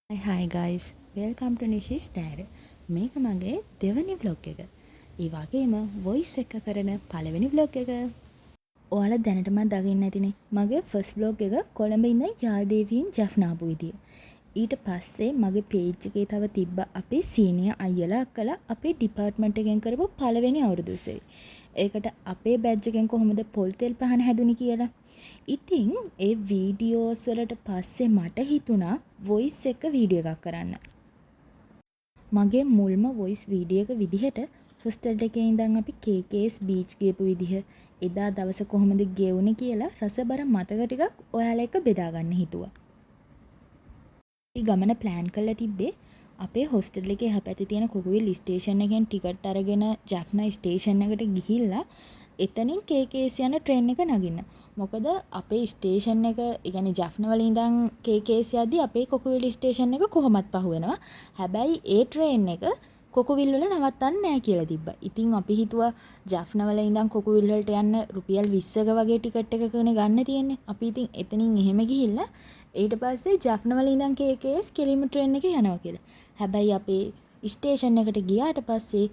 Hi guys, welcome to Nishi's Diary. මේක මගේ දෙවැනි vlog එක. ඒ වගේම voice එක කරන පළවෙනි vlog එක. ඔයාලා දැනටමත් දකින්න ඇතිනේ. මගේ first vlog එක කොළඹ ඉන්න යාල්දේවින් ජැෆ්නා ආපු විදිය. ඊට පස්සේ මගේ page එකේ තව තිබ්බ අපේ senior අයියලා අක්කලා අපේ department එකෙන් කරපු පළවෙනි අවුරුදු උත්සවය. ඒකට අපේ badge එකෙන් කොහොමද පොල් තෙල් පහන හැදුනේ කියලා. ඉතින් ඒ වීඩියෝස් වලට පස්සේ මට හිතුණා voice එක වීඩියෝ එකක් කරන්න. මගේ මුල්ම voice වීඩියෝ එක විදිහට hostel එකේ ඉඳන් අපි KKS beach ගියපු විදිහ එදා දවස කොහොමද ගෙවුනේ කියලා රසබර මතක ටිකක් ඔයාලා එක්ක බෙදා ගන්න හිතුවා. මේ ගමන plan කරලා තිබ්බේ අපේ hostel එකේ එහා පැත්තේ තියෙන කොකුවිල් ස්ටේෂන් එකෙන් ටිකට් අරගෙන ජැෆ්නා ස්ටේෂන් එකට ගිහිල්ලා එතනින් KKS යන ට්‍රේන් එක නගින්න. මොකද අපේ ස්ටේෂන් එක, ඒ කියන්නේ ජැෆ්නා වල ඉඳන් KKS යද්දි අපේ කොකුවිල් ස්ටේෂන් එක කොහොමත් පහු වෙනවා. හැබැයි ඒ ට්‍රේන් එක කොකුවිල් වල නවත්තන්නේ නැහැ කියලා තිබ්බා. ඉතින් අපි හිතුවා ජැෆ්නා වල ඉඳන් කොකුවිල් වලට යන්න රුපියල් 20ක වගේ ටිකට් එකකනේ ගන්න තියෙන්නේ. අපි ඉතින් එතනින් එහෙම ගිහිල්ලා ඊට පස්සේ ජැෆ්නා වල ඉඳන් KKS කෙලිම ට්‍රේන් එකේ යනවා කියලා. හැබැයි අපේ ස්ටේෂන් එකට ගියාට පස්සේ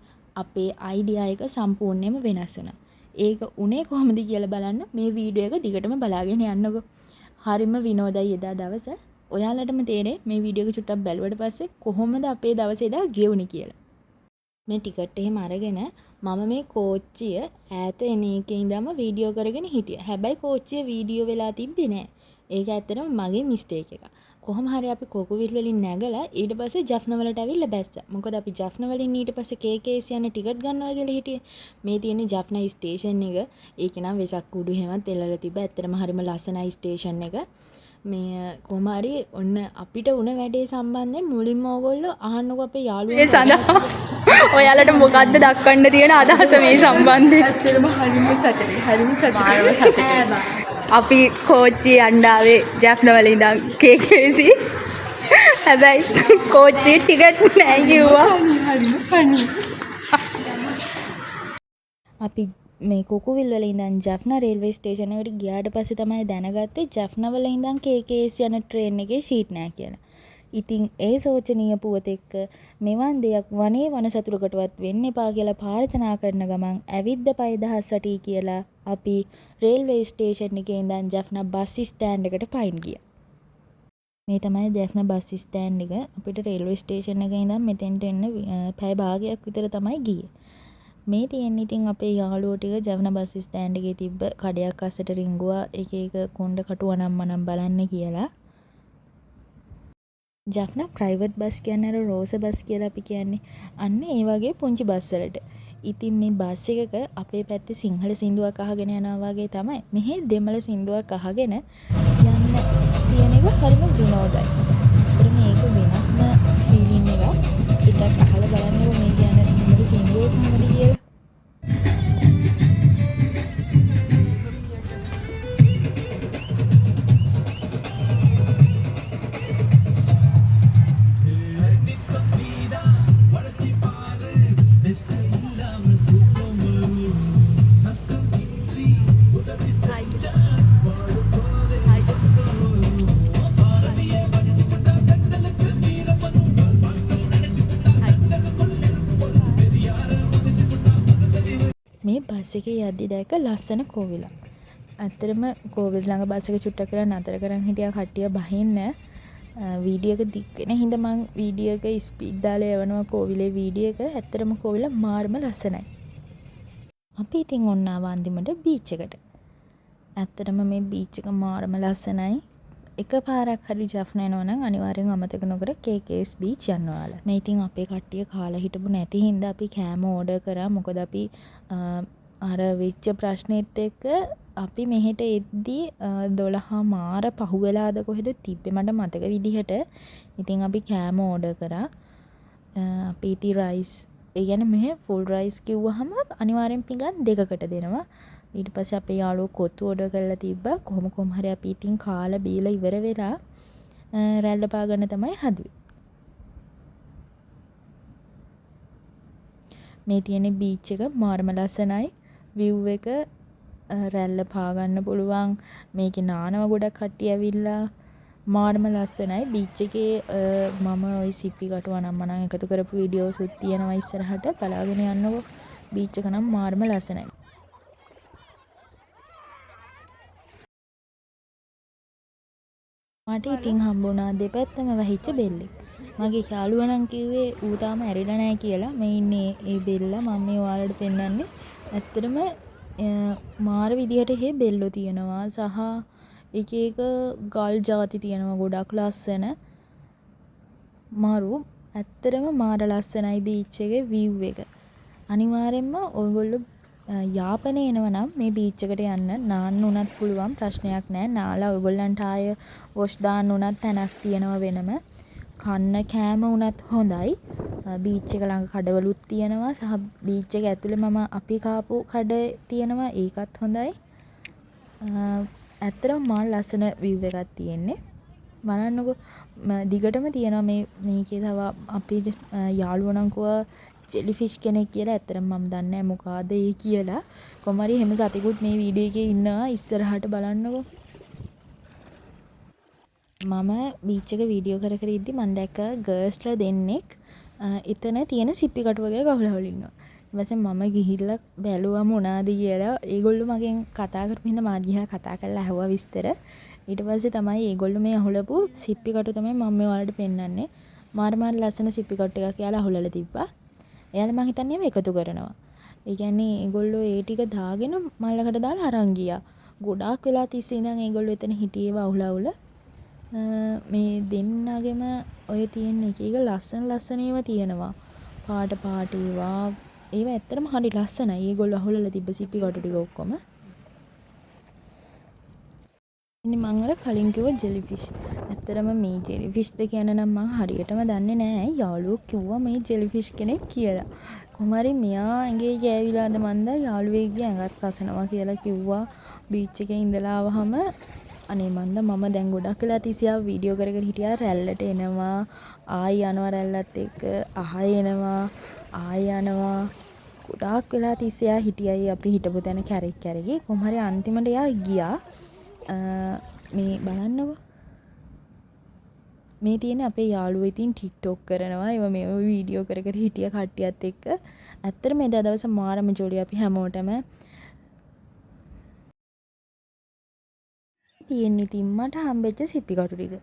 අපේ අයිඩියා එක සම්පූර්ණයෙන්ම වෙනස් වුණා. ඒක උනේ කොහොමද කියලා බලන්න මේ වීඩියෝ එක දිගටම බලාගෙන යන්නකෝ. හරිම විනෝදයි එදා දවස. ඔයාලටම තේරෙයි මේ වීඩියෝ එක චුට්ටක් බැලුවට පස්සේ කොහොමද අපේ දවසේ එදා ගෙවුනේ කියලා. මේ ටිකට් එහෙම අරගෙන මම මේ කෝච්චිය ඈත එන එකේ ඉඳන්ම වීඩියෝ කරගෙන හිටියා. හැබැයි කෝච්චිය වීඩියෝ වෙලා තිබ්බේ නෑ. ඒක ඇත්තටම මගේ මිස්ටේක් එකක්. කොහොම හරි අපි කොකුවිල් වලින් නැගලා ඊට පස්සේ ජැෆ්නා වලට ඇවිල්ලා බැස්සා. මොකද අපි ජැෆ්නා වලින් ඊට පස්සේ KKS යන ටිකට් ගන්නවා කියලා හිටියේ. මේ තියෙන්නේ ජැෆ්නා ස්ටේෂන් එක. ඒක නම් වෙසක් කුඩු හැමත් එල්ලලා තිබ්බා. ඇත්තටම හරිම ලස්සනයි ස්ටේෂන් එක. මේ කොහොම හරි ඔන්න අපිට උන වැඩේ සම්බන්ධයෙන් මුලින්ම ඕගොල්ලෝ අහන්නකෝ අපේ යාළුවෝ මේ සඳහා ඔයාලට මොකද්ද දක්වන්න තියෙන අදහස මේ සම්බන්ධයෙන්? ඇත්තටම හරිම සතුටුයි. හරිම සතුටුයි. අපි කෝච්චිය යණ්ඩාවේ ජැෆ්නා වල ඉඳන් KKC. හැබැයි කෝච්චියේ ටිකට් නැහැ කිව්වා. අපි මේ කොකුවිල් වල ඉඳන් ජැෆ්නා රේල්වේ ස්ටේෂන් එකට ගියාට පස්සේ තමයි දැනගත්තේ ජැෆ්නා වල ඉඳන් KKS යන ට්‍රේන් එකේ ෂීට් නැහැ කියලා. ඉතින් ඒ සෝචනීය පුවත එක්ක මෙවන් දෙයක් වනේ වනසතුරකටවත් වෙන්න එපා කියලා ප්‍රාර්ථනා කරන ගමන් ඇවිද්ද පය දහස් වටී කියලා අපි රේල්වේ ස්ටේෂන් එකේ ඉඳන් ජැෆ්නා බස් ස්ටෑන්ඩ් එකට පයින් ගියා. මේ තමයි ජැෆ්නා බස් ස්ටෑන්ඩ් එක. අපිට රේල්වේ ස්ටේෂන් එකේ ඉඳන් මෙතෙන්ට එන්න පැය භාගයක් විතර තමයි ගියේ. මේ තියෙන්නේ ඉතින් අපේ යාළුවෝ ටික ජැෆ්නා බස් ස්ටෑන්ඩ් එකේ තිබ්බ කඩයක් අස්සට රිංගුවා එක එක කොණ්ඩ කටු අනම්මනම් බලන්න කියලා. ජැෆ්නා ප්‍රයිවට් බස් කියන්නේ අර රෝස බස් කියලා අපි කියන්නේ. අන්න ඒ වගේ පුංචි බස් වලට. ඉතින් මේ බස් එකක අපේ පැත්තේ සිංහල සින්දුවක් අහගෙන යනවා වගේ තමයි. මෙහි දෙමළ සින්දුවක් අහගෙන යන්න තියෙන එක හරිම විනෝදයි. ඒත් මේක වෙනස්ම ෆීලිං එකක්. ටිකක් අහලා බලන්නකො මේ කියන්නේ දෙමළ සින්දුවේ කොහොමද කියලා. මේ බස් එකේ යද්දි දැක්ක ලස්සන කෝවිලක්. ඇත්තටම කෝවිල ළඟ බස් එක චුට්ටක් කරලා නතර කරන් හිටියා කට්ටිය බහින්න. වීඩියෝ එක දික් වෙන හින්දා මම වීඩියෝ එක ස්පීඩ් දාලා යවනවා කෝවිලේ වීඩියෝ එක. ඇත්තටම කෝවිල මාර්ම ලස්සනයි. අපි ඉතින් ඔන්න ආව අන්තිමට බීච් එකට. ඇත්තටම මේ බීච් එක මාර්ම ලස්සනයි. එකපාරක් හරි ජැෆ්නා එනවා නම් අනිවාර්යෙන් අමතක නොකර KKS beach යන්න ඔයාලා. මේ ඉතින් අපේ කට්ටිය කාලා හිටපු නැති හින්දා අපි කෑම ඕඩර් කරා. මොකද අපි අර වෙච්ච ප්‍රශ්නෙත් එක්ක අපි මෙහෙට එද්දි 12 මාර පහුවෙලාද කොහෙද තිබ්බේ මට මතක විදිහට. ඉතින් අපි කෑම ඕඩර් කරා. අපි ඉතින් රයිස්, ඒ කියන්නේ මෙහෙ ෆුල් රයිස් කිව්වහම අනිවාර්යෙන් පිඟන් දෙකකට දෙනවා. ඊට පස්සේ අපේ යාළුවෝ කොත්තු ඕඩර් කරලා තිබ්බා. කොහොම හරි අපි ඉතින් කාලා බීලා ඉවර වෙලා රැල්ල පා ගන්න තමයි හදුවේ. මේ තියෙන බීච් එක මාර්ම ලස්සනයි. view එක රැල්ල පා ගන්න පුළුවන්. මේකේ නානව ගොඩක් කට්ටිය ඇවිල්ලා මාර්ම ලස්සනයි බීච් එකේ මම ওই සිප්පි කටුව නම් මනම් එකතු කරපු වීඩියෝස් උත් තියෙනවා ඉස්සරහට බලාගෙන යන්නකෝ බීච් එක නම් මාර්ම ලස්සනයි මට ඉතින් හම්බුණා දෙපැත්තම වැහිච්ච බෙල්ලෙක් මගේ යාළුවා නම් කිව්වේ ඌ තාම ඇරිලා නැහැ කියලා මේ ඉන්නේ ඒ බෙල්ල මම මේ ඔයාලට පෙන්නන්නේ ඇත්තටම මාර විදියට හේ බෙල්ලෝ තියෙනවා සහ එක එක ගල් ಜಾති තියෙනවා ගොඩක් ලස්සන මරු ඇත්තටම මාර ලස්සනයි බීච් එකේ view එක අනිවාර්යෙන්ම ඔයගොල්ලෝ යාපනයේ එනවා නම් මේ බීච් එකට යන්න නාන්න උනත් පුළුවන් ප්‍රශ්නයක් නැහැ නාලා ඔයගොල්ලන්ට ආය වොෂ් දාන්න උනත් තැනක් තියෙනවා වෙනම කන්න කෑම උනත් හොඳයි බීච් එක ළඟ කඩවලුත් තියෙනවා සහ බීච් එක ඇතුලේ මම අපි කාපු කඩ තියෙනවා ඒකත් හොඳයි ඇත්තටම මාර ලස්සන view එකක් තියෙන්නේ බලන්නකෝ දිගටම තියෙනවා මේකේ තව අපි යාළුවෝ නම් කිව්වා ජෙලිෆිෂ් කෙනෙක් කියලා ඇත්තටම මම දන්නේ නැහැ මොකಾದ ඒ කියලා කොහොම හරි හැම සතෙකුත් මේ වීඩියෝ එකේ ඉන්නවා ඉස්සරහට බලන්නකෝ මම බීච් එක වීඩියෝ කර කර ඉද්දි මම දැක්ක ගර්ල්ස්ලා දෙන්නෙක් එතන තියෙන සිප්පි කටු වගේ ගහලා ඉන්නවා ඊට පස්සේ මම ගිහිල්ලා බැලුවා මොනවාද කියලා ඒගොල්ලෝ මගෙන් කතා කරපු හින්දා මාත් ගිහලා කතා කරලා අහුවා විස්තර ඊට පස්සේ තමයි ඒගොල්ලෝ මේ අහුලපු සිප්පි කටු තමයි මම මේ ඔයාලට පෙන්නන්නේ මාර ලස්සන සිප්පි කටු එකක් කියලා අහුලලා තිබ්බා එයාලා මං හිතන්නේ මේක එකතු කරනවා. ඒ කියන්නේ ඒගොල්ලෝ ඒ ටික දාගෙන මල්ලකට දාලා අරන් ගියා. ගොඩාක් වෙලා තිස්සේ ඉඳන් ඒගොල්ලෝ එතන හිටියේව අවුල මේ දෙන්නගෙම ඔය තියෙන එක ලස්සන ඒවා තියෙනවා. පාට ඒවා ඇත්තටම හරි ලස්සනයි. ඒගොල්ලෝ අහුලලා තිබ්බ සිප්පි කටු ටික ඔක්කොම. ඉතින් මං අර කලින් කිව්ව ජෙලිෆිෂ්. ඇත්තටම මේ ජෙලිෆිෂ්ද කියන නම් මං හරියටම දන්නේ නැහැ. යාළුවෝ කිව්වා මේ ජෙලිෆිෂ් කෙනෙක් කියලා. කොහොම හරි මෙයා ඇඟේ ගෑවිලාද මන්ද යාළුවෙක්ගේ ඇඟත් කසනවා කියලා කිව්වා. බීච් එකේ ඉඳලා ආවහම අනේ මන්ද මම දැන් ගොඩක් වෙලා තිසියා වීඩියෝ කර කර හිටියා රැල්ලට එනවා. ආයි යනවා රැල්ලත් එක්ක. ආයි එනවා. ආයි යනවා. ගොඩාක් වෙලා තිසියා හිටියයි අපි හිටපු තැන කැරකි. කොහොම හරි අන්තිමට එයා ගියා. මේ බලන්නකෝ මේ තියෙන අපේ යාළුවෝ ඉතින් TikTok කරනවා ඒව මේ වීඩියෝ කර කර හිටිය කට්ටියත් එක්ක ඇත්තටම එදා දවස මාරම ජොලි අපි හැමෝටම තියෙන ඉතින් මට හම්බෙච්ච සිප්පි කටු ටික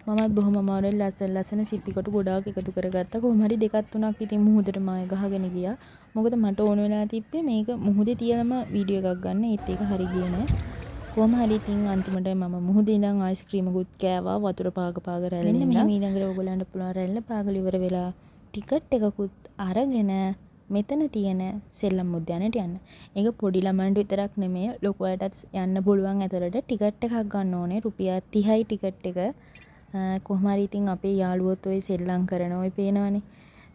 මමත් බොහොම අමාරුවෙන් ලස්සන සිප්පි කටු ගොඩාක් එකතු කරගත්තා කොහොම හරි දෙකක් තුනක් ඉතින් මුහුදට මාය ගහගෙන ගියා මොකද මට ඕන වෙලා තිබ්බේ මේක මුහුදේ තියලම වීඩියෝ එකක් ගන්න ඒත් ඒක හරි ගියේ නෑ කොහොම හරි ඉතින් අන්තිමට මම මුහුදේ ඉඳන් අයිස්ක්‍රීමකුත් කෑවා වතුර පාග රැල්ලේ ඉඳන් මෙහෙම ඊළඟට ඔයගොල්ලන්ට පුළුවන් රැල්ල පාගල ඉවර වෙලා ටිකට් එකකුත් අරගෙන මෙතන තියෙන සෙල්ලම් උද්‍යානයට යන්න. ඒක පොඩි ළමයින්ට විතරක් නෙමෙයි ලොකු අයටත් යන්න පුළුවන් ඇතුළට ටිකට් එකක් ගන්න ඕනේ රුපියල් 30යි ටිකට් එක. කොහොම හරි ඉතින් අපේ යාළුවොත් ඔය සෙල්ලම් කරන ඔය පේනවනේ.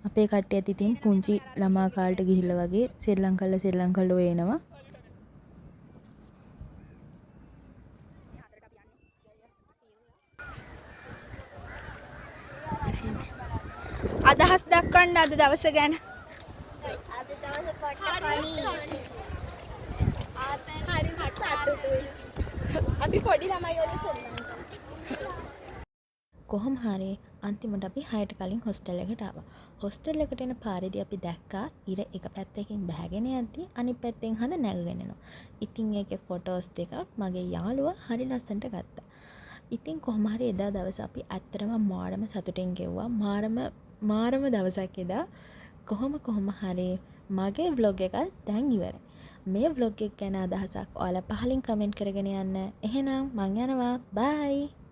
අපේ කට්ටියත් ඉතින් පුංචි ළමා කාලේට ගිහිල්ලා වගේ සෙල්ලම් කළා ඔය එනවා. අදහස් දක්වන්න අද දවස ගැන. අද දවසේ පොට්ට අපි පොඩි ළමයි වගේ සෙල්ලම් කොහොම හරි අන්තිමට අපි 6ට කලින් හොස්ටල් එකට ආවා. හොස්ටල් එකට එන පාරේදී අපි දැක්කා ඉර එක පැත්තකින් බහගෙන යද්දි අනිත් පැත්තෙන් හඳ නැගගෙන එනවා. ඉතින් ඒකේ ෆොටෝස් දෙකක් මගේ යාළුවා හරි ලස්සනට ගත්තා. ඉතින් කොහොම හරි එදා දවස අපි ඇත්තටම මාරම සතුටින් ගෙව්වා. මාරම දවසක් එදා. කොහොම හරි මගේ vlog එක දැන් ඉවරයි. මේ vlog එක ගැන අදහසක් ඔයාලා පහලින් කමෙන්ට් කරගෙන යන්න. එහෙනම් මං යනවා. bye